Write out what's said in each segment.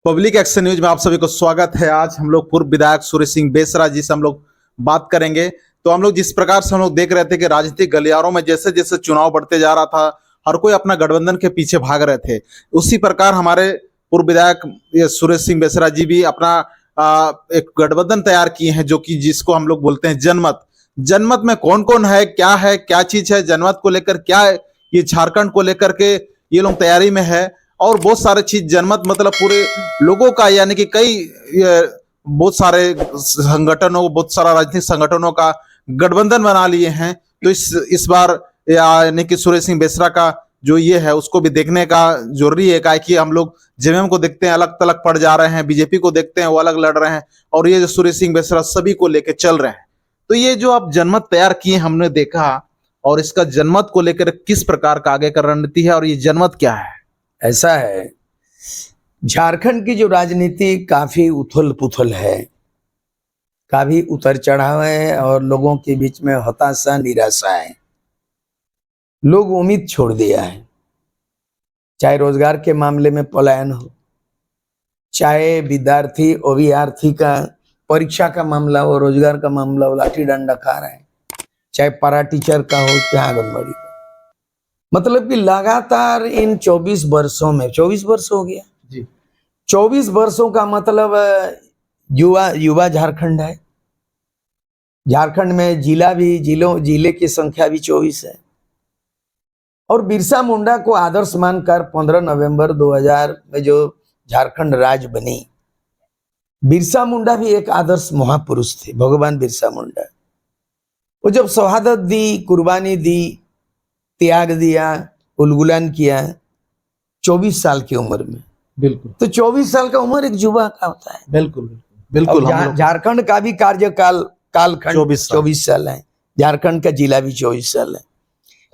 Public action news में आप सभी को स्वागत है। आज हम लोग पूर्व विधायक सुरेश सिंह बेसरा जी से हम लोग बात करेंगे। तो हम लोग जिस प्रकार से हम लोग देख रहे थे कि राजनीतिक गलियारों में जैसे जैसे चुनाव बढ़ते जा रहा था, हर कोई अपना गठबंधन के पीछे भाग रहे थे। उसी प्रकार हमारे पूर्व विधायक ये सुरेश सिंह बेसरा जी भी अपना एक गठबंधन तैयार किए हैं, जो कि जिसको हम लोग बोलते हैं जनमत। जनमत में कौन कौन है, क्या चीज है, जनमत को लेकर क्या है, ये झारखंड को लेकर के ये लोग तैयारी में है। और बहुत सारे चीज जनमत मतलब पूरे लोगों का, यानी कि कई बहुत सारे संगठनों, बहुत सारा राजनीतिक संगठनों का गठबंधन बना लिए हैं। तो इस बार यानी कि सुरेश सिंह बेसरा का जो ये है उसको भी देखने का जरूरी है। क्या कि हम लोग जेएमएम को देखते हैं अलग तलग पड़ जा रहे हैं, बीजेपी को देखते हैं वो अलग लड़ रहे हैं, और ये जो सुरेश सिंह बेसरा सभी को लेकर चल रहे हैं। तो ये जो आप जनमत तैयार किए हमने देखा, और इसका जनमत को लेकर किस प्रकार का आगे का रणनीति है और ये जनमत क्या है? ऐसा है, झारखंड की जो राजनीति काफी उथल पुथल है, काफी उतर चढ़ाव है और लोगों के बीच में हताशा निराशा है। लोग उम्मीद छोड़ दिया है, चाहे रोजगार के मामले में पलायन हो, चाहे विद्यार्थी अभ्यर्थी का परीक्षा का मामला हो, रोजगार का मामला हो, लाठी डंडा खा रहा है, चाहे पारा टीचर का हो, चाहे आंगनबाड़ी का। मतलब कि लगातार इन 24 वर्षों में 24 वर्ष हो गया जी। 24 वर्षों का मतलब युवा झारखंड है। झारखंड में जिले की संख्या भी 24 है। और बिरसा मुंडा को आदर्श मानकर 15 नवंबर 2000 में जो झारखंड राज्य बनी, बिरसा मुंडा भी एक आदर्श महापुरुष थे। भगवान बिरसा मुंडा वो जब शहादत दी, कुर्बानी दी, त्याग दिया, उलगुलान किया 24 साल की उम्र में। बिल्कुल। तो 24 साल का उम्र एक युवा का होता है। बिल्कुल बिल्कुल। झारखंड का भी कालखंड 24 साल है। झारखंड का जिला भी 24 साल है।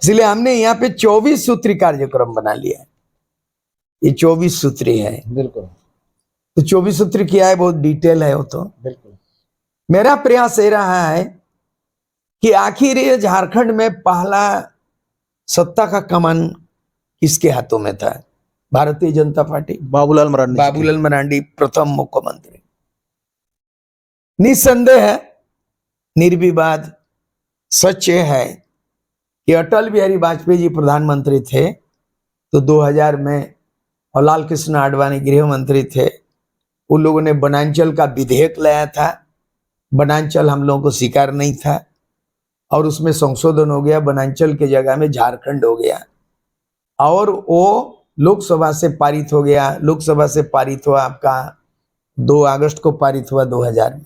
इसलिए हमने यहाँ पे 24 सूत्री कार्यक्रम बना लिया है। ये 24 सूत्री है। बिल्कुल। तो 24 सूत्री क्या है, बहुत डिटेल है वो तो। बिल्कुल। मेरा प्रयास ये रहा है कि आखिर ये झारखंड में पहला सत्ता का कमान किसके हाथों में था? भारतीय जनता पार्टी, बाबूलाल मरांडी प्रथम मुख्यमंत्री। निसंदेह है, निर्विवाद सच है कि अटल बिहारी वाजपेयी जी प्रधानमंत्री थे तो 2000 में, और लाल कृष्ण आडवाणी गृह मंत्री थे। उन लोगों ने वनांचल का विधेयक लाया था। वनांचल हम लोगों को स्वीकार नहीं था और उसमें संशोधन हो गया, वनांचल के जगह में झारखंड हो गया और वो लोकसभा से पारित हो गया। लोकसभा से पारित हुआ आपका 2 अगस्त को पारित हुआ 2000 में,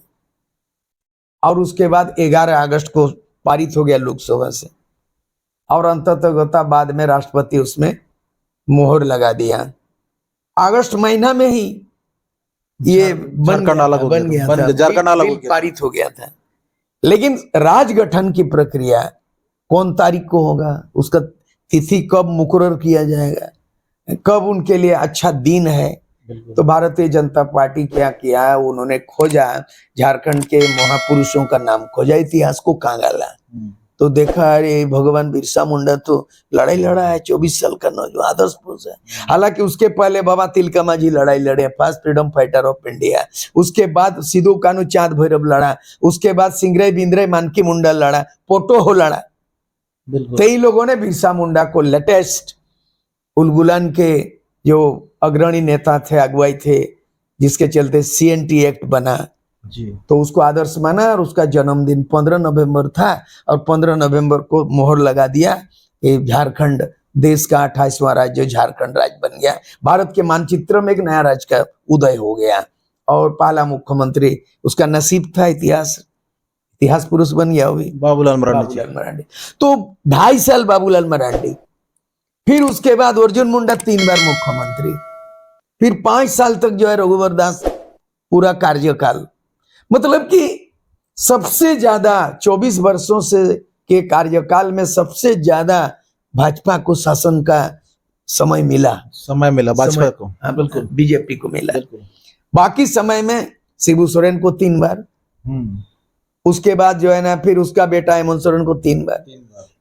और उसके बाद 11 अगस्त को पारित हो गया लोकसभा से, और अंततः बाद में राष्ट्रपति उसमें मोहर लगा दिया। अगस्त महीना में ही ये बन गया, पारित हो गया था। लेकिन राज गठन की प्रक्रिया कौन तारीख को होगा, उसका तिथि कब मुकर्रर किया जाएगा, कब उनके लिए अच्छा दिन है, तो भारतीय जनता पार्टी क्या किया, उन्होंने खोजा, झारखंड के महापुरुषों का नाम खोजा, इतिहास को कांगाला। तो देखा अरे भगवान बिरसा मुंडा तो लड़ाई लड़ा है, 24 साल का नौजवान आदर्श पुरुष है। हालांकि उसके पहले बाबा तिलका मांझी लड़ाई लड़े, first freedom fighter of India. उसके बाद सिद्धू कानू चांद भैरव लड़ा, उसके बाद सिंगरे बिंद्रे मानकी मुंडा लड़ा, पोटो हो लड़ा। कई लोगों ने बिरसा मुंडा को लेटेस्ट उलगुलान के जो अग्रणी नेता थे, अगुवाई थे, जिसके चलते CNT एक्ट बना जी, तो उसको आदर्श माना और उसका जन्मदिन 15 नवंबर था और 15 नवंबर को मोहर लगा दिया। ये झारखंड देश का 28वां राज्य झारखंड राज्य बन गया। भारत के मानचित्र में एक नया राज्य का उदय हो गया और पहला मुख्यमंत्री उसका नसीब था, इतिहास पुरुष बन गया वो बाबूलाल मरांडी। तो 2.5 साल बाबूलाल मरांडी, फिर उसके बाद अर्जुन मुंडा 3 बार मुख्यमंत्री, फिर 5 साल तक जो है रघुवर दास पूरा कार्यकाल। मतलब कि सबसे ज्यादा 24 वर्षों से के कार्यकाल में सबसे ज्यादा भाजपा को शासन का समय मिला भाजपा को। हाँ, बिल्कुल। बीजेपी को मिला। बाकी समय में शिबू सोरेन को 3 बार, उसके बाद जो है ना फिर उसका बेटा हेमंत सोरेन को 3 बार।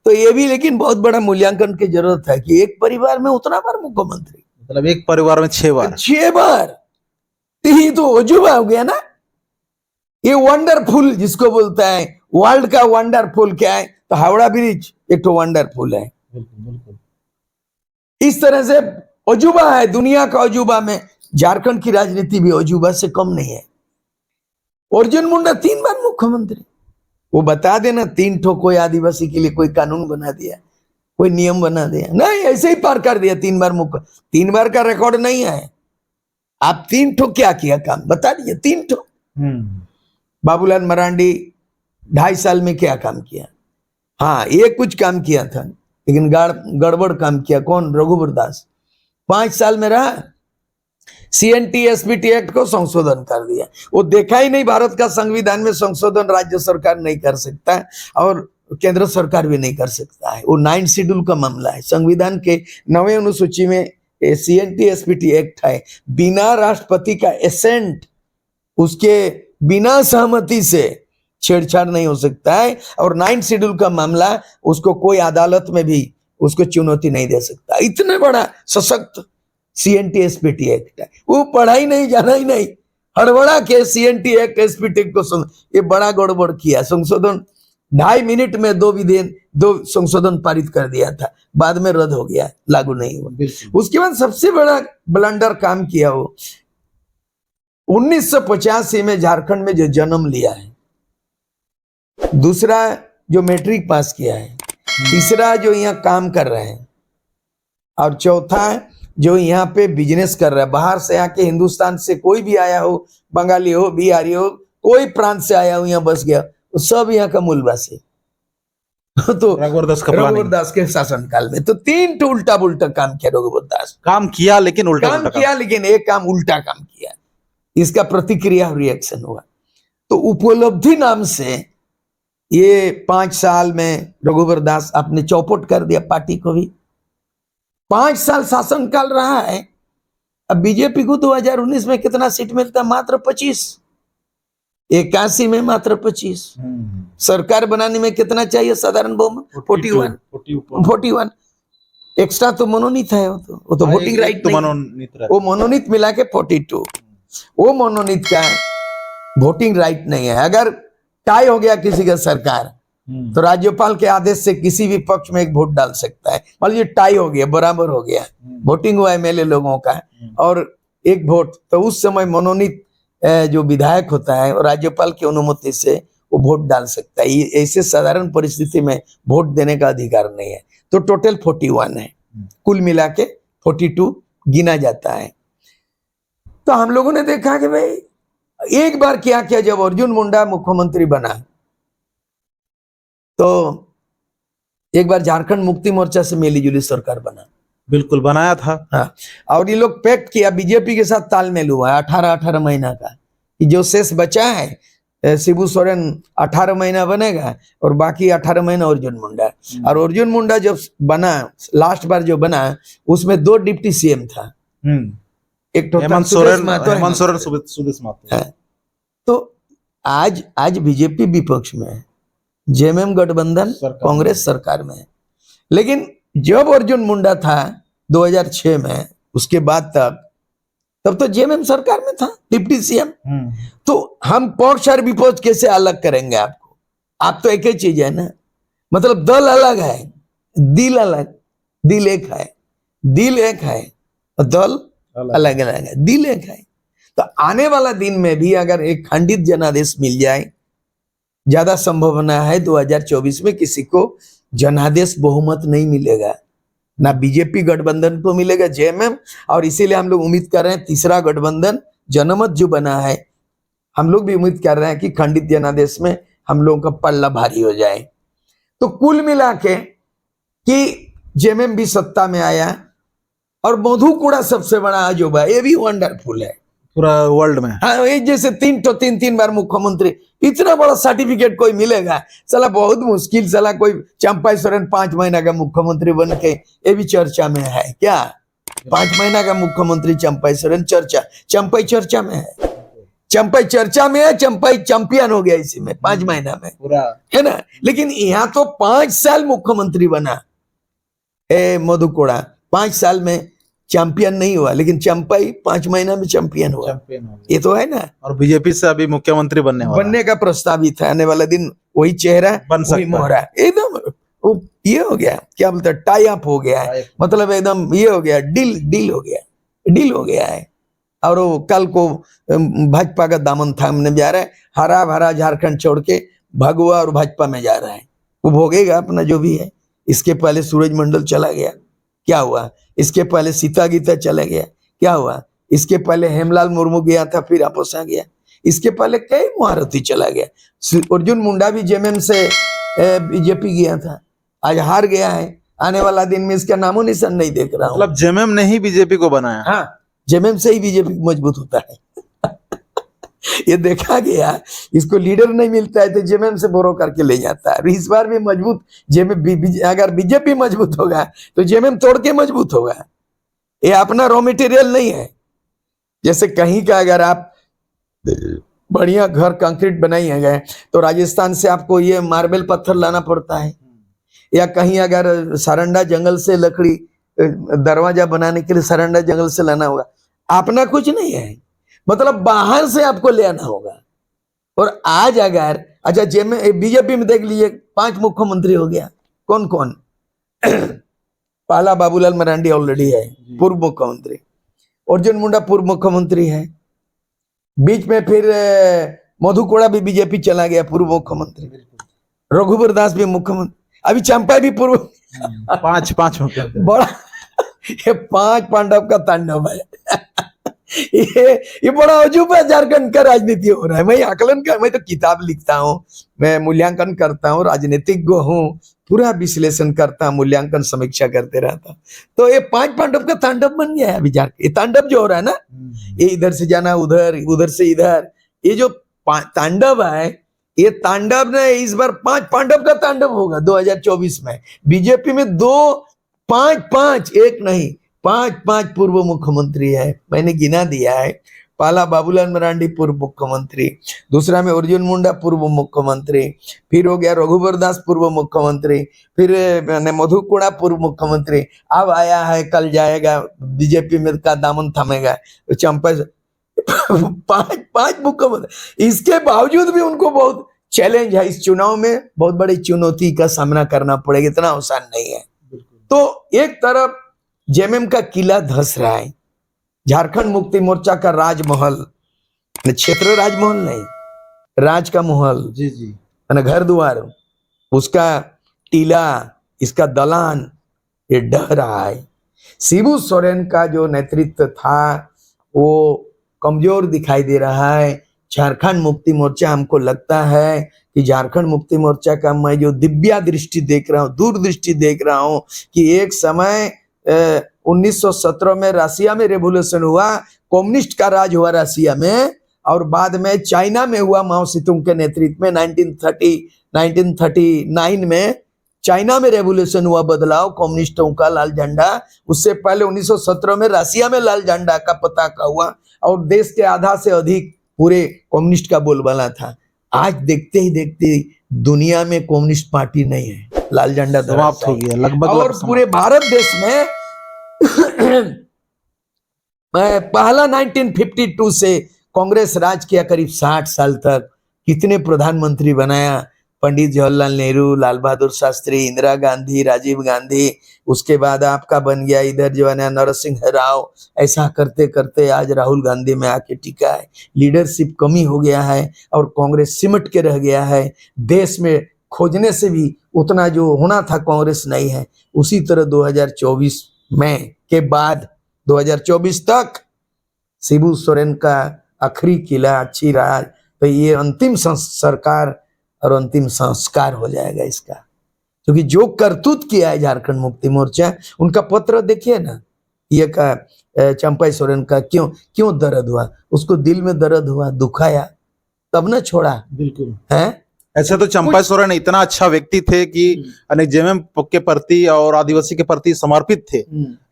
तो ये भी लेकिन बहुत बड़ा मूल्यांकन की जरूरत है कि एक परिवार में उतना बार मुख्यमंत्री, मतलब एक परिवार में 6 बार। तो ये तो अजूबा हो गया ना। ये वंडरफुल जिसको बोलता है, वर्ल्ड का वंडरफुल क्या है, तो हावड़ा ब्रिज एक तो वंडरफुल है। इस तरह से अजूबा है, दुनिया का अजूबा में झारखंड की राजनीति भी अजूबा से कम नहीं है। अर्जुन मुंडा 3 बार मुख्यमंत्री, वो बता देना 3 ठो कोई आदिवासी के लिए कोई कानून बना दिया, कोई नियम बना दिया, नहीं ऐसे ही पार कर दिया 3 बार मुख्य। 3 बार का रिकॉर्ड नहीं है। आप 3 ठो क्या किया काम बता दीजिए, 3 ठो। बाबूलाल मरांडी 2.5 साल में क्या काम किया? हाँ ये कुछ काम किया था, लेकिन गड़बड़ काम किया। कौन? रघुवर दास 5 साल में रहा, CNT SPT एक्ट को संशोधन कर दिया। वो देखा ही नहीं, भारत का संविधान में संशोधन राज्य सरकार नहीं कर सकता है और केंद्र सरकार भी नहीं कर सकता है। वो 9 शेड्यूल का मामला है। संविधान के 9वें अनुसूची में CNT SPT एक्ट है, बिना राष्ट्रपति का एसेंट, उसके बिना सहमति से छेड़छाड़ नहीं हो सकता है। और 9 शेड्यूल का मामला, उसको कोई अदालत में भी उसको चुनौती नहीं दे सकता। इतने बड़ा सशक्त CNT SPT एक्ट है। वो पढ़ा ही नहीं, जाना ही नहीं, हड़बड़ा के CNT एक्ट SPT को ये बड़ा गड़बड़ किया। संशोधन 2.5 मिनट में 2 संशोधन पारित कर दिया था, बाद में रद्द हो गया, लागू नहीं हुआ। उसके बाद सबसे बड़ा ब्लंडर काम किया वो 1985 में झारखंड में जो जन्म लिया है, दूसरा जो मैट्रिक पास किया है, तीसरा जो यहाँ काम कर रहे हैं, और चौथा जो यहाँ पे बिजनेस कर रहा है। बाहर से आके, हिंदुस्तान से कोई भी आया हो, बंगाली हो, बिहारी हो, कोई प्रांत से आया हो, यहाँ बस गया, वो सब यहाँ का मूलवासी। तो रघुवर दास के शासनकाल में तो 3 ठो उल्टा पुल्टा काम किया रघुवर दास। काम किया लेकिन उल्टा काम किया, लेकिन एक काम उल्टा काम किया, इसका प्रतिक्रिया और रिएक्शन हुआ। तो उपलब्धि नाम से ये 5 साल में रघुवर दास आपने चौपट कर दिया पार्टी को भी। 5 साल शासनकाल रहा है। अब बीजेपी को 2019 में कितना सीट मिलता? मात्र 25। 81 में मात्र 25। सरकार बनाने में कितना चाहिए साधारण बहुमत? 41। एक्स्ट्रा तो मनोनीत है, वो तो वोटिंग राइट नहीं, वो मनोनीत मिला के 42। वो मनोनीत का वोटिंग राइट नहीं है। अगर टाई हो गया किसी का सरकार, तो राज्यपाल के आदेश से किसी भी पक्ष में एक वोट डाल सकता है। मान लीजिए टाई हो गया, बराबर हो गया, वोटिंग हुआ MLA लोगों का और एक वोट, तो उस समय मनोनीत जो विधायक होता है और राज्यपाल की अनुमति से वो वोट डाल सकता है। ऐसे साधारण परिस्थिति में वोट देने का अधिकार नहीं है। तो टोटल 41 है, कुल मिला के 42 गिना जाता है। तो हम लोगों ने देखा कि भाई एक बार क्या किया, जब अर्जुन मुंडा मुख्यमंत्री बना, तो एक बार झारखंड मुक्ति मोर्चा से मिली जुली सरकार बना, बिल्कुल बनाया था। हाँ, और ये लोग पैक्ट किया, बीजेपी के साथ तालमेल हुआ 18 महीना का, कि जो शेष बचा है शिबू सोरेन 18 महीना बनेगा और बाकी 18 महीना अर्जुन मुंडा। और अर्जुन मुंडा जब बना, लास्ट बार जो बना, उसमें 2 डिप्टी CM था, एक तो हेमंत सोरेन सुदेश महतो। तो आज बीजेपी विपक्ष में है, JMM गठबंधन कांग्रेस सरकार में है। लेकिन जब अर्जुन मुंडा था 2006 में, उसके बाद तक, तब तो JMM सरकार में था डिप्टी CM। तो हम पक्ष और विपक्ष कैसे अलग करेंगे आपको? आप तो एक ही चीज है ना, मतलब दल अलग है, दिल अलग, दिल एक है, दिल एक है और दल अलग अलग है, दिल एक है। तो आने वाला दिन में भी अगर एक खंडित जनादेश मिल जाए, ज्यादा संभावना है 2024 में किसी को जनादेश बहुमत नहीं मिलेगा, ना बीजेपी गठबंधन को मिलेगा, JMM। और इसीलिए हम लोग उम्मीद कर रहे हैं तीसरा गठबंधन जनमत जो बना है, हम लोग भी उम्मीद कर रहे हैं कि खंडित जनादेश में हम लोगों का पल्ला भारी हो जाए। तो कुल मिला के कि JMM भी सत्ता में आया और मधुकुड़ा सबसे बड़ा अजूबा, ये भी वंडरफुल है पूरा वर्ल्ड में। हाँ, एक जैसे 3 बार मुख्यमंत्री, इतना बड़ा सर्टिफिकेट कोई मिलेगा? साला बहुत मुश्किल, साला कोई चंपाई सोरेन 5 महीना का मुख्यमंत्री बन के, ये भी चर्चा में है क्या? 5 महीना का मुख्यमंत्री चंपाई सोरेन, चंपाई चर्चा में है, चंपाई चर्चा में है, चंपाई चैंपियन हो गया इसी में 5 महीना में पूरा, है ना। लेकिन यहाँ तो 5 साल मुख्यमंत्री बना मधुकोड़ा, 5 साल में चैंपियन नहीं हुआ, लेकिन चंपाई 5 महीना में चैंपियन हुआ। चैंपियन हो गया। ये तो है ना, और बीजेपी से अभी मुख्यमंत्री बनने वाला है। बनने का प्रस्तावित है। आने वाला दिन वही चेहरा बन वही सकता है। मोहरा, एकदम वो ये हो गया, क्या बोलते हैं, टाई अप हो गया है, मतलब एकदम ये हो गया, डील हो गया है। और वो कल को भाजपा का दामन थामने जा रहा है, हरा भरा झारखंड छोड़ के भगवा और भाजपा में जा रहा है। वो भोगेगा अपना जो भी है। इसके पहले सूरज मंडल चला गया, क्या हुआ? इसके पहले सीता गीता चला गया, क्या हुआ? इसके पहले हेमलाल मुर्मू गया था, फिर वापस आ गया। इसके पहले कई महारथी चला गया। अर्जुन मुंडा भी जेएमएम से बीजेपी गया था, आज हार गया है। आने वाला दिन में इसका नामो निशान नहीं देख रहा हूं। मतलब जेएमएम ने ही बीजेपी को बनाया। हाँ, जेएमएम से ही बीजेपी मजबूत होता है। ये देखा गया, इसको लीडर नहीं मिलता है तो जेएमएम से बोरो करके ले जाता है। इस बार भी मजबूत अगर बीजेपी मजबूत होगा तो जेएमएम तोड़ के मजबूत होगा। ये अपना रॉ मटेरियल नहीं है। जैसे कहीं का अगर आप बढ़िया घर कंक्रीट बनाइए गए तो राजस्थान से आपको ये मार्बल पत्थर लाना पड़ता है, या कहीं अगर सारंडा जंगल से लकड़ी दरवाजा बनाने के लिए सारंडा जंगल से लाना होगा। अपना कुछ नहीं है, मतलब बाहर से आपको ले आना होगा। और आज अगर अच्छा बीजेपी में देख लीजिए 5 मुख्यमंत्री हो गया। कौन कौन? पहला बाबूलाल मरांडी ऑलरेडी है, पूर्व मुख्यमंत्री। अर्जुन मुंडा पूर्व मुख्यमंत्री है। बीच में फिर मधु कोड़ा भी बीजेपी चला गया, पूर्व मुख्यमंत्री। रघुवर दास भी मुख्यमंत्री। अभी चंपा भी पूर्व। 5 बड़ा ये 5 पांडव का तांडव है। ये बड़ा अजूबा झारखंड का राजनीति हो रहा है। मैं तो किताब लिखता हूँ, मैं मूल्यांकन करता हूँ, राजनीतिज्ञ हूँ, पूरा विश्लेषण करता, मूल्यांकन समीक्षा करते रहता। तो ये 5 पांडव का तांडव बन गया है अभी झारखंड। ये तांडव जो हो रहा है ना, ये इधर से जाना उधर, उधर से इधर, ये जो तांडव है, ये तांडव ने इस बार 5 पांडव का तांडव होगा 2024 में। बीजेपी में 5 एक नहीं 5 पूर्व मुख्यमंत्री है, मैंने गिना दिया है। पहला बाबूलाल मरांडी पूर्व मुख्यमंत्री, दूसरा में अर्जुन मुंडा पूर्व मुख्यमंत्री, फिर हो गया रघुवर दास पूर्व मुख्यमंत्री, फिर मधु कोड़ा पूर्व मुख्यमंत्री। अब आया है, कल जाएगा बीजेपी में का दामन थमेगा चंपा। 5 मुख्यमंत्री। इसके बावजूद भी उनको बहुत चैलेंज है। इस चुनाव में बहुत बड़ी चुनौती का सामना करना पड़ेगा, इतना आसान नहीं है। तो एक तरफ जेएमएम का किला धस रहा है, झारखंड मुक्ति मोर्चा का राजमहल, क्षेत्र राजमहल नहीं, राज का महल, जी जी, है घर द्वार, उसका टीला, इसका दलान, ये ढह रहा है। शिबू सोरेन का जो नेतृत्व था वो कमजोर दिखाई दे रहा है। झारखंड मुक्ति मोर्चा, हमको लगता है कि झारखंड मुक्ति मोर्चा का मैं जो दिव्या दृष्टि देख रहा हूँ, दूरदृष्टि देख रहा हूँ कि एक समय 1917 में रसिया में रेवोल्यूशन हुआ, कम्युनिस्ट का राज हुआ रसिया में, और बाद में चाइना में हुआ माओ सेतुंग के नेतृत्व में 1939 में चाइना में रेवोल्यूशन हुआ, बदलाव कम्युनिस्टों का लाल झंडा। उससे पहले 1917 में रसिया में लाल झंडा का पताका हुआ और देश के आधा से अधिक पूरे कम्युनिस्ट का बोलबाला था। आज देखते ही देखते दुनिया में कम्युनिस्ट पार्टी नहीं है, लाल झंडा समाप्त हो गया लगभग। और पूरे भारत देश में पहला 1952 से कांग्रेस राज किया करीब 60 साल तक। कितने प्रधानमंत्री बनाया, पंडित जवाहरलाल नेहरू, लाल बहादुर शास्त्री, इंदिरा गांधी, राजीव गांधी, उसके बाद आपका बन गया इधर जो है नरसिंह राव। ऐसा करते करते आज राहुल गांधी में आके टिका है। लीडरशिप कमी हो गया है और कांग्रेस सिमट के रह गया है। देश में खोजने से भी उतना जो होना था कांग्रेस नहीं है। उसी तरह 2024 में के बाद 2024 तक शिबू सोरेन का आखिरी किला अच्छी रहा तो ये अंतिम सरकार और अंतिम संस्कार हो जाएगा इसका। क्योंकि जो करतूत किया है झारखंड मुक्ति मोर्चा, उनका पत्र देखिए ना, ये का चंपा सोरेन का क्यों दर्द हुआ, उसको दिल में दर्द हुआ, दुखाया, तब ना छोड़ा। बिल्कुल है ऐसे तो चंपा सोरेन इतना अच्छा व्यक्ति थे कि अनेक जेएमएम के प्रति और आदिवासी के प्रति समर्पित थे,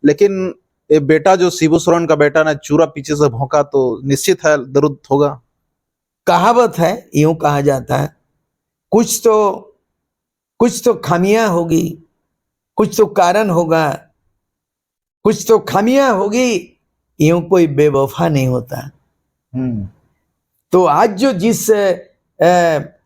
लेकिन ये बेटा जो शिबू सोरेन का बेटा ने चूरा पीछे से भौंका तो निश्चित है दर्द होगा। कहावत है, यूं कहा जाता है, कुछ तो खामियां होगी, कुछ तो कारण होगा, कुछ तो खामियां होगी, यूं कोई बेवफा नहीं होता। तो आज जो जिस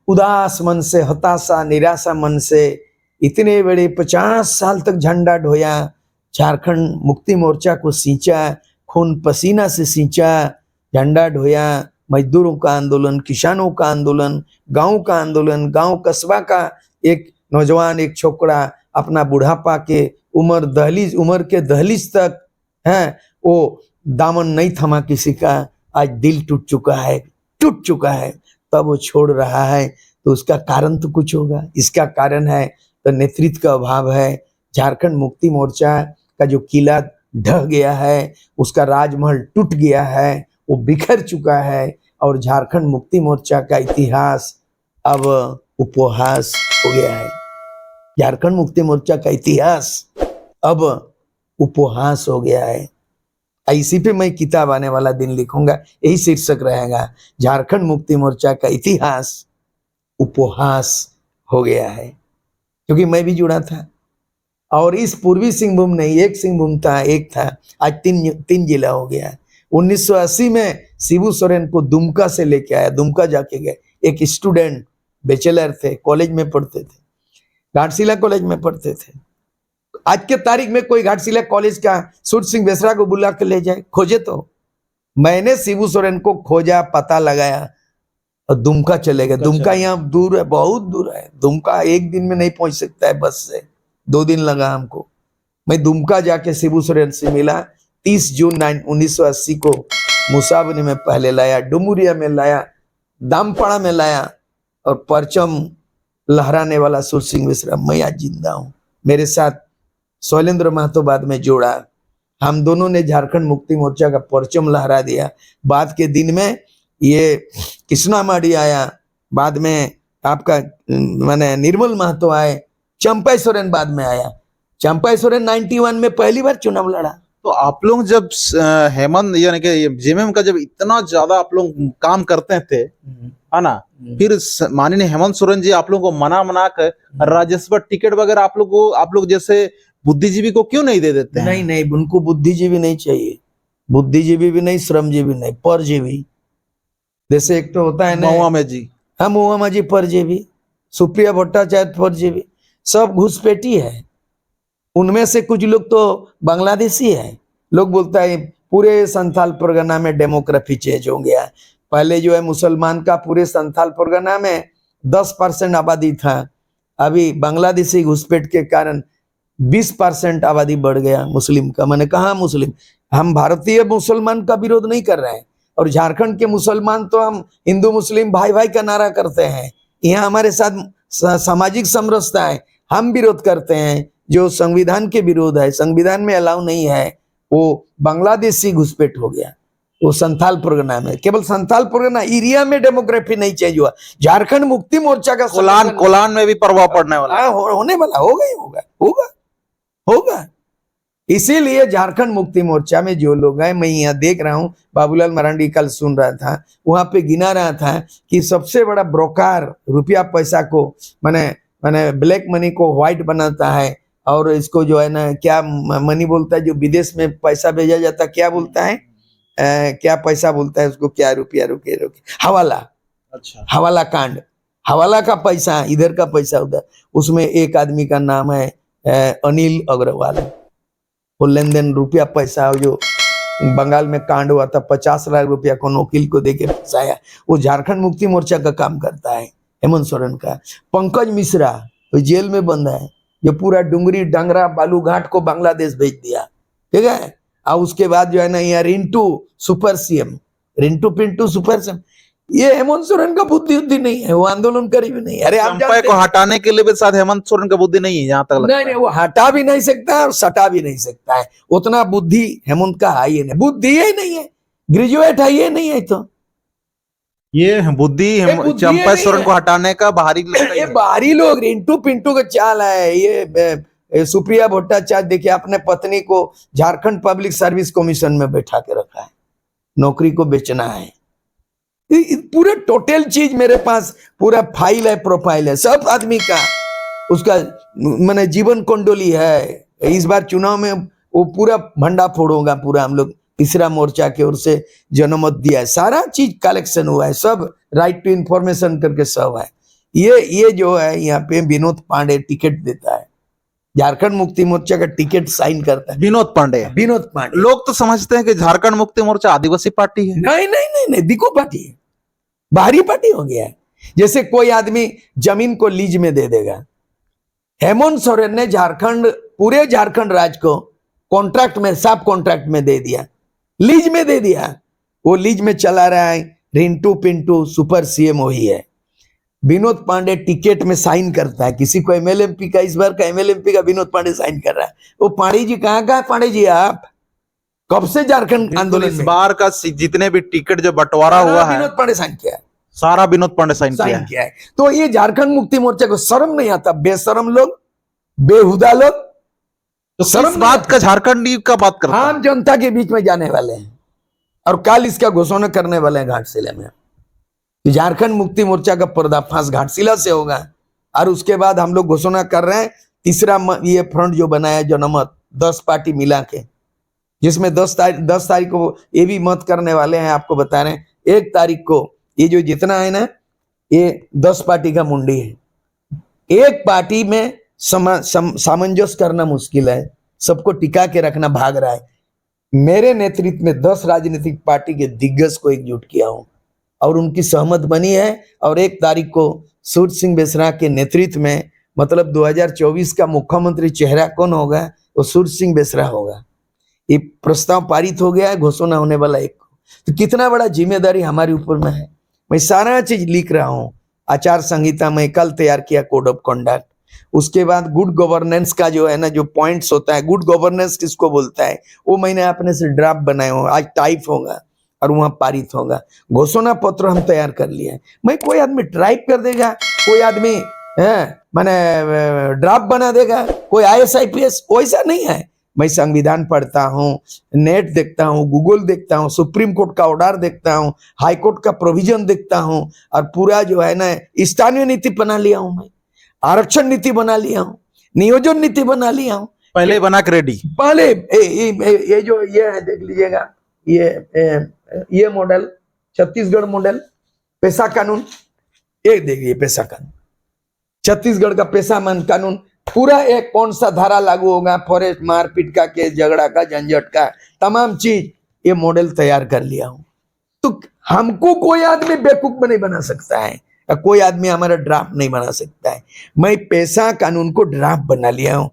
उदास मन से, हताशा निराशा मन से इतने बड़े 50 साल तक झंडा ढोया, झारखंड मुक्ति मोर्चा को सींचा, खून पसीना से सींचा, झंडा ढोया, मजदूरों का आंदोलन, किसानों का आंदोलन, गांव का आंदोलन, गांव कस्बा का एक नौजवान, एक छोकरा अपना बुढ़ापा के उम्र के दहलीज तक है वो दामन नहीं थमा किसी का। आज दिल टूट चुका है, तब वो छोड़ रहा है, तो उसका कारण तो कुछ होगा। इसका कारण है तो नेतृत्व का अभाव है। झारखंड मुक्ति मोर्चा का जो किला ढह गया है, उसका राजमहल टूट गया है, वो बिखर चुका है, और झारखंड मुक्ति मोर्चा का इतिहास अब उपहास हो गया है। झारखंड मुक्ति मोर्चा का इतिहास अब उपहास हो गया है। इसी पे मैं किताब आने वाला दिन लिखूंगा, यही शीर्षक रहेगा, झारखंड मुक्ति मोर्चा का इतिहास उपहास हो गया है। क्योंकि मैं भी जुड़ा था, और इस पूर्वी सिंहभूम नहीं, एक सिंहभूम था, एक था, आज तीन जिला हो गया। 1980 में शिबू सोरेन को दुमका से लेके आया, दुमका जाके गए, एक स्टूडेंट बैचलर थे, कॉलेज में पढ़ते थे, घाटशिला कॉलेज में पढ़ते थे। आज के तारीख में कोई घाटशिला कॉलेज का सूरज सिंह बेसरा को बुला के ले जाए, खोजे तो। मैंने शिबू सोरेन को खोजा, पता लगाया, और दुमका चले गए। दुमका यहाँ दूर है, बहुत दूर है। दुमका एक दिन में नहीं पहुंच सकता है बस से, 2 दिन लगा हमको। मैं दुमका जाके शिबू सोरेन से मिला। 30 जून 1980 को मुसाबनी में पहले लाया, डुमुरिया में लाया, दामपाड़ा में लाया, और परचम लहराने वाला सूरज सिंह बेसरा मैं आज जिंदा हूं। मेरे साथ शैलेंद्र महतो बाद में जोड़ा, हम दोनों ने झारखंड मुक्ति मोर्चा का परचम लहरा दिया। बाद के दिन में ये कृष्णा माडी आया, बाद में आपका माने निर्मल महतो आए, चंपा सोरेन बाद में आया। चंपा सोरेन 91 में पहली बार चुनाव लड़ा। तो आप लोग जब हेमंत यानी कि जेएमएम का जब इतना ज्यादा आप लोग काम करते थे, है ना, फिर माननीय हेमंत सोरेन जी आप लोग को मना कर राज्यसभा टिकट वगैरह आप लोग जैसे बुद्धिजीवी को क्यों नहीं दे देते हैं? नहीं, उनको बुद्धिजीवी नहीं चाहिए, बुद्धिजीवी भी नहीं, श्रमजीवी नहीं, परजीवी। जैसे एक तो होता है ना महुआ में जी, हाँ, महुआ में जी परजीवी, सुप्रिया भट्टाचार्य परजीवी, सब घुसपैठी है। उनमें से कुछ लोग तो बांग्लादेशी है। लोग बोलता है पूरे संथाल परगना में डेमोग्राफी चेंज हो गया। पहले जो है मुसलमान का पूरे संथाल परगना में 10% आबादी था, अभी बांग्लादेशी घुसपैठ के कारण 20% आबादी बढ़ गया मुस्लिम का। मैंने कहा मुस्लिम, हम भारतीय मुसलमान का विरोध नहीं कर रहे हैं, और झारखंड के मुसलमान तो हम हिंदू मुस्लिम भाई भाई का नारा करते हैं। यहाँ हमारे साथ सामाजिक समरसता है, हम विरोध करते हैं जो संविधान के विरोध है, संविधान में अलाउ नहीं है। वो बांग्लादेशी घुसपैठ हो गया, वो संथाल परगना में, केवल संथाल परगना एरिया में डेमोग्राफी नहीं चेंज हुआ। झारखंड मुक्ति मोर्चा का कोलान में भी प्रभाव पड़ने वाला, होने वाला, होगा। इसीलिए झारखंड मुक्ति मोर्चा में जो लोग हैं, मैं यहाँ देख रहा हूँ, बाबूलाल मरांडी कल सुन रहा था, वहां पे गिना रहा था कि सबसे बड़ा ब्रोकर रुपया पैसा को माने ब्लैक मनी को व्हाइट बनाता है, और इसको जो है ना क्या मनी बोलता है, जो विदेश में पैसा भेजा जाता है, क्या बोलता है, क्या पैसा बोलता है उसको, क्या रुपया, रुके हवाला। अच्छा, हवाला कांड, हवाला का पैसा इधर का पैसा उधर। उसमें एक आदमी का नाम है अनिल अग्रवाल। वो लेन देन रुपया पैसा जो बंगाल में कांड हुआ था, 50 लाख रुपया को वकील को देके फंसाया, वो झारखंड मुक्ति मोर्चा का काम करता है, हेमंत सोरेन का। पंकज मिश्रा वो जेल में बंद है, जो पूरा डुंगरी डंगरा बालूघाट को बांग्लादेश भेज दिया, ठीक है। और उसके बाद जो है ना यहाँ Rintu super CM, Rintu Pintu super CM, ये हेमंत सोरेन का बुद्धि नहीं है, वो आंदोलनकारी भी नहीं है। अरे आप चंपा को हटाने के लिए भी साथ हेमंत सोरेन का बुद्धि नहीं है, यहाँ तक लगता है। नहीं, वो हटा भी नहीं सकता और सटा भी नहीं सकता है, उतना बुद्धि हेमंत का है ही नहीं, बुद्धि ही नहीं है, ग्रेजुएट है ये नहीं है। तो ये बुद्धि चंपा सोरेन को हटाने का बाहरी ये बाहरी लोग, रिंटू पिंटू का चाल है। ये सुप्रिया भट्टाचार्य देखिए अपने पत्नी को झारखंड पब्लिक सर्विस कमीशन में बैठा के रखा है, नौकरी को बेचना है। पूरे टोटल चीज मेरे पास पूरा फाइल है, प्रोफाइल है सब आदमी का, उसका मैंने जीवन कुंडली है। इस बार चुनाव में वो पूरा भंडा फोड़ होगा पूरा। हम लोग तीसरा मोर्चा की ओर से जनमत दिया है, सारा चीज कलेक्शन हुआ है, सब राइट टू इंफॉर्मेशन करके सब है। ये जो है यहाँ पे विनोद पांडे टिकट देता है, झारखंड मुक्ति मोर्चा का टिकट साइन करता है विनोद पांडे। विनोद पांडे। लोग तो समझते हैं कि झारखंड मुक्ति मोर्चा आदिवासी पार्टी है। नहीं नहीं नहीं नहीं, दिखो पार्टी है, बाहरी पार्टी हो गया है। जैसे कोई आदमी जमीन को लीज में दे देगा, हेमंत सोरेन ने झारखंड, पूरे झारखंड राज्य को कॉन्ट्रैक्ट में, सब कॉन्ट्रैक्ट में दे दिया, लीज में दे दिया, वो लीज में चला रहा है। रिंटू पिंटू सुपर सीएम वही है। विनोद पांडे टिकट में साइन करता है, किसी को एमएलएमपी का, इस बार का एमएलएमपी का विनोद पांडे साइन कर रहा है। वो पांडे जी कहाँ का है? पांडे जी आप कब से झारखंड आंदोलन इस में? बार का जितने भी टिकट जो बंटवारा हुआ है, विनोद पांडे साइन किया है, सारा विनोद पांडे साइन किया साइन है। किया है। तो ये झारखंड मुक्ति मोर्चा को शर्म नहीं आता? बेशरम लोग, बेहुदा लोग, तो किस बात का झारखंड का बात करता है? आम जनता के बीच में जाने वाले हैं और कल इसका घोषणा करने वाले हैं घाटशिला में। झारखंड मुक्ति मोर्चा का पर्दाफाश घाटशिला से होगा और उसके बाद हम लोग घोषणा कर रहे हैं तीसरा ये फ्रंट जो बनाया जनमत 10 पार्टी मिला के, जिसमें 10 तारीख को ये भी मत करने वाले हैं। आपको बता रहे हैं 1 तारीख को ये जो जितना है ना, ये 10 पार्टी का मुंडी है। एक पार्टी में सामंजस्य करना मुश्किल है, सबको टिका के रखना भाग रहा है। मेरे नेतृत्व में 10 राजनीतिक पार्टी के दिग्गज को एकजुट किया हूं और उनकी सहमत बनी है। और 1 तारीख को सूर्य सिंह बेसरा के नेतृत्व में, मतलब 2024 का मुख्यमंत्री चेहरा कौन होगा? वो सूर्य सिंह बेसरा होगा। ये प्रस्ताव पारित हो गया है, घोषणा होने वाला 1 को। तो कितना बड़ा जिम्मेदारी हमारे ऊपर में है। मैं सारा चीज लिख रहा हूँ, आचार संहिता में कल तैयार किया, कोड ऑफ कंडक्ट। उसके बाद गुड गवर्नेंस का जो है ना, जो पॉइंट्स होता है, गुड गवर्नेंस किसको बोलता है, वो मैंने अपने से ड्राफ्ट बनाए हो, आज टाइप होगा और वहां पारित होगा। घोषणा पत्र हम तैयार कर लिए हैं। मैं कोई आदमी टाइप कर देगा, कोई आदमी माने ड्राफ्ट बना देगा, कोई IAS IPS, वैसा नहीं है। मैं संविधान पढ़ता हूँ, नेट देखता हूँ, गूगल देखता हूँ, सुप्रीम कोर्ट का ऑर्डर देखता हूँ, हाई कोर्ट का प्रोविजन देखता हूँ और पूरा जो है ना स्थानीय नीति बना लिया हूँ, मैं आरक्षण नीति बना लिया हूँ, नियोजन नीति बना लिया हूँ, पहले बना के रेडी। पहले ये जो ये है देख लीजिएगा, ये मॉडल, छत्तीसगढ़ मॉडल पेशा कानून, ये देखिए पेशा कानून, छत्तीसगढ़ का पेशा कानून, पूरा एक कौन सा धारा लागू होगा, फॉरेस्ट, मारपीट का केस, झगड़ा का, झंझट का, तमाम चीज ये मॉडल तैयार कर लिया हूं। तो हमको कोई आदमी बेवकूफ नहीं बना सकता है, कोई आदमी हमारा ड्राफ्ट नहीं बना सकता है। मैं पेशा कानून को ड्राफ्ट बना लिया हूं,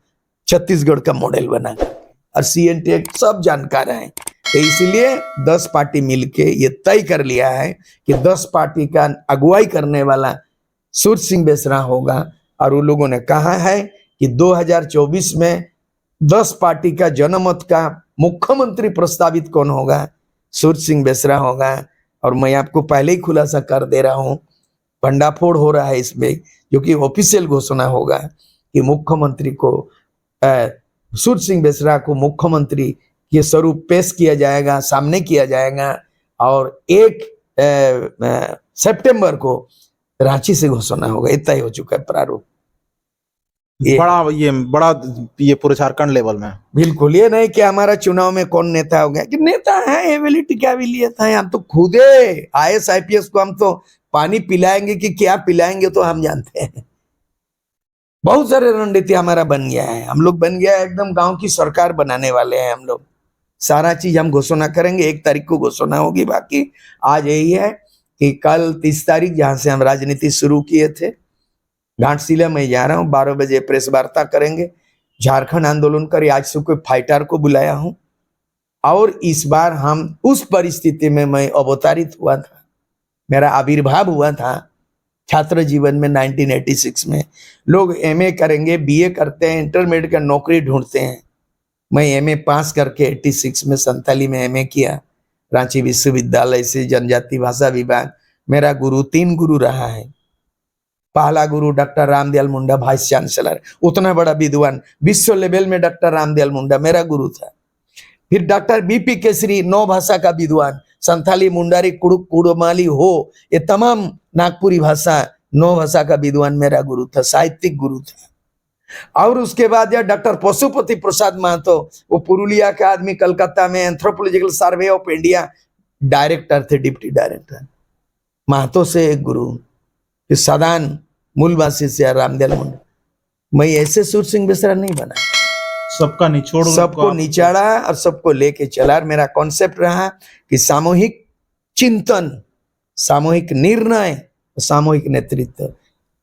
छत्तीसगढ़ का मॉडल बनाकर, और CNT एक्ट सब जानकार है। तो इसलिए 10 पार्टी मिलके ये तय कर लिया है कि 10 पार्टी का अगुवाई करने वाला सूर्य सिंह बेसरा होगा। और उन लोगों ने कहा है कि 2024 में 10 पार्टी का जनमत का मुख्यमंत्री प्रस्तावित कौन होगा? सूर्य सिंह बेसरा होगा। और मैं आपको पहले ही खुलासा कर दे रहा हूं, भंडाफोड़ हो रहा है इसमें, जो कि ऑफिशियल घोषणा होगा कि मुख्यमंत्री को सूर्य सिंह बेसरा को मुख्यमंत्री के स्वरूप पेश किया जाएगा, सामने किया जाएगा। और 1 सितंबर को रांची से घोषणा होगा। इतना ही हो चुका है प्रारूप। बड़ा ये पूरे झारखंड लेवल में। बिल्कुल, ये नहीं कि हमारा चुनाव में कौन नेता हो गया, कि नेता है एबिलिटी क्या एबिलियत है। हम तो खुदे IAS IPS को हम तो पानी पिलाएंगे कि क्या पिलाएंगे तो हम जानते हैं। बहुत सारे रणनीति हमारा बन गया है, हम लोग बन गया है, एकदम गांव की सरकार बनाने वाले हैं हम लोग। सारा चीज हम घोषणा करेंगे, 1 तारीख को घोषणा होगी। बाकी आज यही है कि कल 30 तारीख जहां से हम राजनीति शुरू किए थे, घाटशिला में जा रहा हूँ, 12 बजे प्रेस वार्ता करेंगे। झारखंड आंदोलन कर आज से कोई फाइटर को बुलाया हूं। और इस बार हम उस परिस्थिति में मैं अवतारित हुआ था, मेरा आविर्भाव हुआ था छात्र जीवन में 1986 में। लोग MA करेंगे, BA करते हैं, इंटरमीडिएट का नौकरी ढूंढते हैं। मैं MA पास करके 86 में संताली में MA किया, रांची विश्वविद्यालय से, जनजाति भाषा विभाग। मेरा गुरु 3 गुरु रहा है। पहला गुरु doctor Ramdayal Munda, vice chancellor, उतना बड़ा विद्वान, विश्व लेवल में डॉक्टर रामदयाल मुंडा मेरा गुरु था। फिर डॉक्टर BP केसरी, 9 भाषा का विद्वान, संथाली, मुंडारी, कुड़ुक, कुड़माली हो, ये तमाम नागपुरी भाषा, 9 भाषा का विद्वान मेरा गुरु था, साहित्यिक गुरु था। और उसके बाद यह डॉक्टर पशुपति प्रसाद महतो, वो पुरुलिया के आदमी, कलकत्ता में anthropological survey of India director थे, डिप्टी डायरेक्टर। महतो से एक गुरु, फिर सदान मूलवासी से रामदयाल मुंडा। मैं ऐसे सूर सिंह बेसरा नहीं बना, सबका निचोड़, सबको निचाड़ा और सबको लेके चला। और मेरा कॉन्सेप्ट रहा कि सामूहिक चिंतन, सामूहिक निर्णय, सामूहिक नेतृत्व।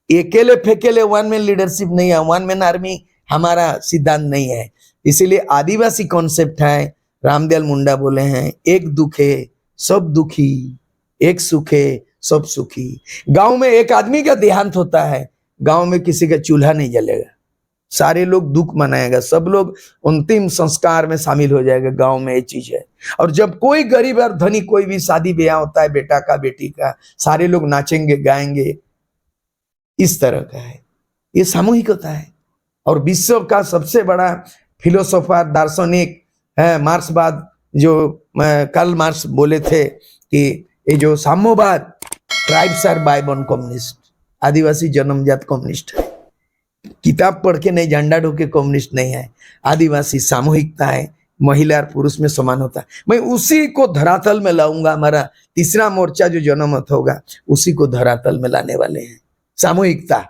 अकेले फेकेले वन मैन लीडरशिप नहीं है, वन मैन आर्मी हमारा सिद्धांत नहीं है। इसीलिए आदिवासी कॉन्सेप्ट है। रामदयाल मुंडा बोले हैं, एक दुखे सब दुखी, एक सुखे सब सुखी। गांव में एक आदमी का देहांत होता है, गांव में किसी का चूल्हा नहीं जलेगा, सारे लोग दुख मनाएगा, सब लोग अंतिम संस्कार में शामिल हो जाएगा। गांव में ये चीज है। और जब कोई गरीब और धनी कोई भी शादी ब्याह होता है, बेटा का बेटी का, सारे लोग नाचेंगे गाएंगे, इस तरह का है, ये सामूहिक होता है। और विश्व का सबसे बड़ा फिलोसोफर दार्शनिक है मार्क्सवाद, जो कार्ल मार्क्स बोले थे कि ये जो साम्यवाद, tribes are by born communist, आदिवासी जन्मजात कम्युनिस्ट है। किताब पढ़ के नहीं, झंडा ढो के कम्युनिस्ट नहीं है। आदिवासी सामूहिकता है, महिला और पुरुष में समान होता है। मैं उसी को धरातल में लाऊंगा। हमारा तीसरा मोर्चा जो जनमत होगा, उसी को धरातल में लाने वाले हैं। सामूहिकता,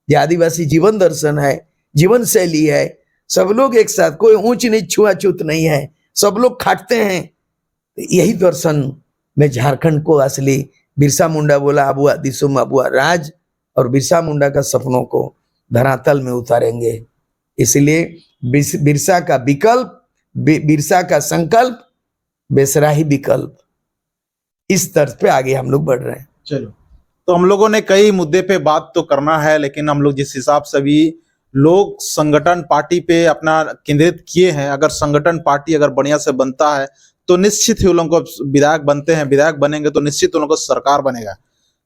ये आदिवासी जीवन दर्शन है, जीवन शैली है। सब लोग एक साथ, कोई ऊंच नीच छुआछूत नहीं है, सब लोग खाटते हैं। यही दर्शन में झारखंड को असली, बिरसा मुंडा बोला अबुआ दिसुम अबुआ राज, और बिरसा मुंडा का सपनों को धरातल में उतारेंगे। इसलिए बिरसा का विकल्प, बिरसा का संकल्प, बेसरा ही विकल्प, इस तर्ज पे आगे हम लोग बढ़ रहे हैं। चलो, तो हम लोगों ने कई मुद्दे पे बात तो करना है, लेकिन हम लोग जिस हिसाब से भी लोग संगठन पार्टी पे अपना केंद्रित किए हैं, अगर संगठन पार्टी अगर बढ़िया से बनता है तो निश्चित ही उन लोगों को विधायक बनते हैं, विधायक बनेंगे तो निश्चित उन लोगों को सरकार बनेगा।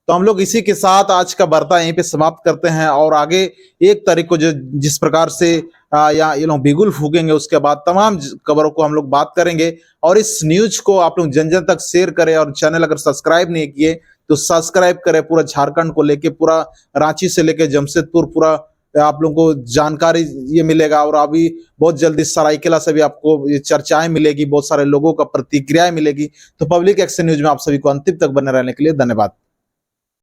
तो हम लोग इसी के साथ आज का वार्ता यहीं पे समाप्त करते हैं, और आगे 1 तारीख को जो जिस प्रकार से या ये लोग बिगुल फूकेंगे, उसके बाद तमाम खबरों को हम लोग बात करेंगे। और इस न्यूज को आप लोग जन जन तक शेयर करें, और चैनल अगर सब्सक्राइब नहीं किए तो सब्सक्राइब करें। पूरा झारखंड को लेके, पूरा रांची से लेके जमशेदपुर, पूरा आप लोगों को जानकारी ये मिलेगा। और अभी बहुत जल्दी सरायकेला से भी आपको ये चर्चाएं मिलेगी, बहुत सारे लोगों का प्रतिक्रियाएं मिलेगी। तो पब्लिक एक्शन न्यूज में आप सभी को अंतिम तक बने रहने के लिए धन्यवाद।